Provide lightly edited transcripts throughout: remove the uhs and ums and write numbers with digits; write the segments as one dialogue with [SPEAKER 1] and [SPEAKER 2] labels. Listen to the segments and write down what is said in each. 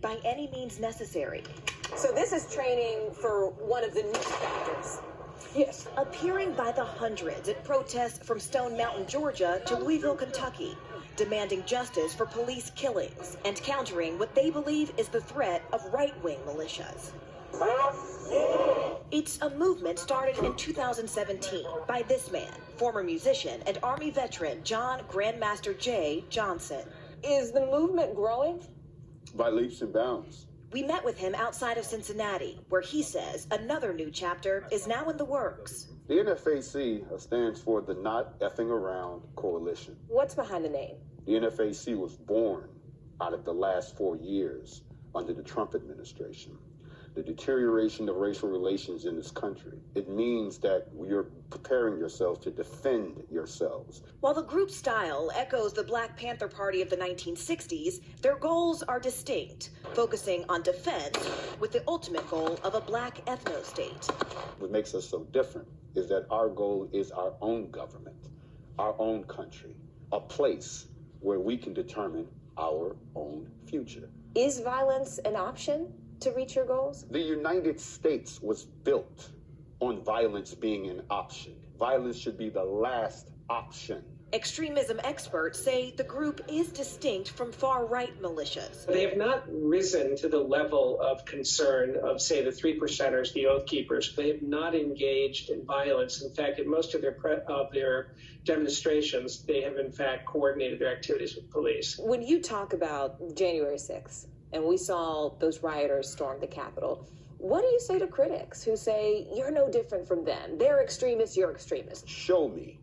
[SPEAKER 1] by any means necessary.
[SPEAKER 2] So this is training for one of the new chapters.
[SPEAKER 1] Yes. Appearing by the hundreds at protests from Stone Mountain, Georgia to Louisville, Kentucky, demanding justice for police killings and countering what they believe is the threat of right-wing militias. It's a movement started in 2017 by this man, former musician and Army veteran John Grandmaster J. Johnson.
[SPEAKER 2] Is the movement growing?
[SPEAKER 3] By leaps and bounds.
[SPEAKER 1] We met with him outside of Cincinnati, where he says another new chapter is now in the works.
[SPEAKER 3] The NFAC stands for the Not Effing Around Coalition.
[SPEAKER 2] What's behind the name?
[SPEAKER 3] The NFAC was born out of the last 4 years under the Trump administration. The deterioration of racial relations in this country. It means that you're preparing yourselves to defend yourselves.
[SPEAKER 1] While the group's style echoes the Black Panther Party of the 1960s, their goals are distinct, focusing on defense with the ultimate goal of a black ethno-state.
[SPEAKER 3] What makes us so different is that our goal is our own government, our own country, a place where we can determine our own future.
[SPEAKER 2] Is violence an option to reach your goals?
[SPEAKER 3] The United States was built on violence being an option. Violence should be the last option.
[SPEAKER 1] Extremism experts say the group is distinct from far-right militias.
[SPEAKER 4] They have not risen to the level of concern of, say, the 3%ers, the Oath Keepers. They have not engaged in violence. In fact, at most of their demonstrations, they have, in fact, coordinated their activities with police.
[SPEAKER 2] When you talk about January 6th, and we saw those rioters storm the Capitol, what do you say to critics who say you're no different from them? They're extremists, you're extremists.
[SPEAKER 3] Show me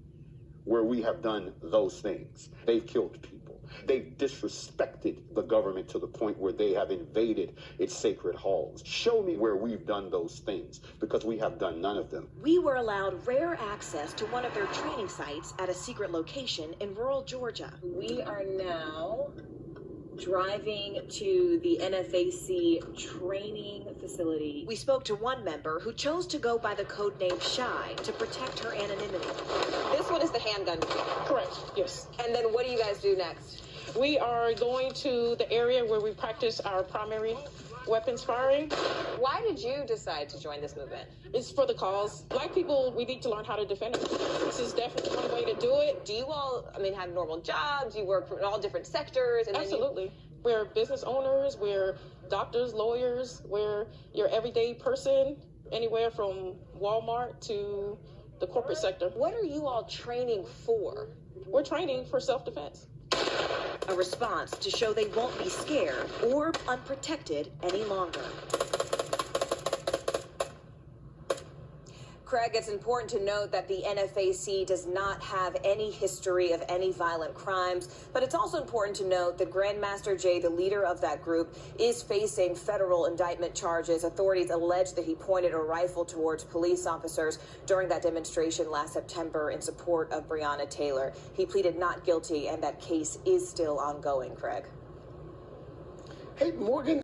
[SPEAKER 3] where we have done those things. They've killed people. They've disrespected the government to the point where they have invaded its sacred halls. Show me where we've done those things, because we have done none of them.
[SPEAKER 1] We were allowed rare access to one of their training sites at a secret location in rural Georgia.
[SPEAKER 2] We are now driving to the NFAC training facility.
[SPEAKER 1] We spoke to one member who chose to go by the code name Shy to protect her anonymity.
[SPEAKER 2] This one is the handgun.
[SPEAKER 5] Correct, yes.
[SPEAKER 2] And then what do you guys do next?
[SPEAKER 5] We are going to the area where we practice our primary weapons firing.
[SPEAKER 2] Why did you decide to join this movement?
[SPEAKER 5] It's for the cause. Black people, we need to learn how to defend ourselves. This is definitely one way to do it.
[SPEAKER 2] Do you all, have normal jobs? You work in all different sectors? And
[SPEAKER 5] absolutely. We're business owners, we're doctors, lawyers, we're your everyday person, anywhere from Walmart to the corporate sector.
[SPEAKER 2] What are you all training for?
[SPEAKER 5] We're training for self-defense.
[SPEAKER 1] A response to show they won't be scared or unprotected any longer.
[SPEAKER 2] Craig, it's important to note that the NFAC does not have any history of any violent crimes, but it's also important to note that Grandmaster Jay, the leader of that group, is facing federal indictment charges. Authorities allege that he pointed a rifle towards police officers during that demonstration last September in support of Breonna Taylor. He pleaded not guilty, and that case is still ongoing, Craig.
[SPEAKER 6] Hey, Morgan.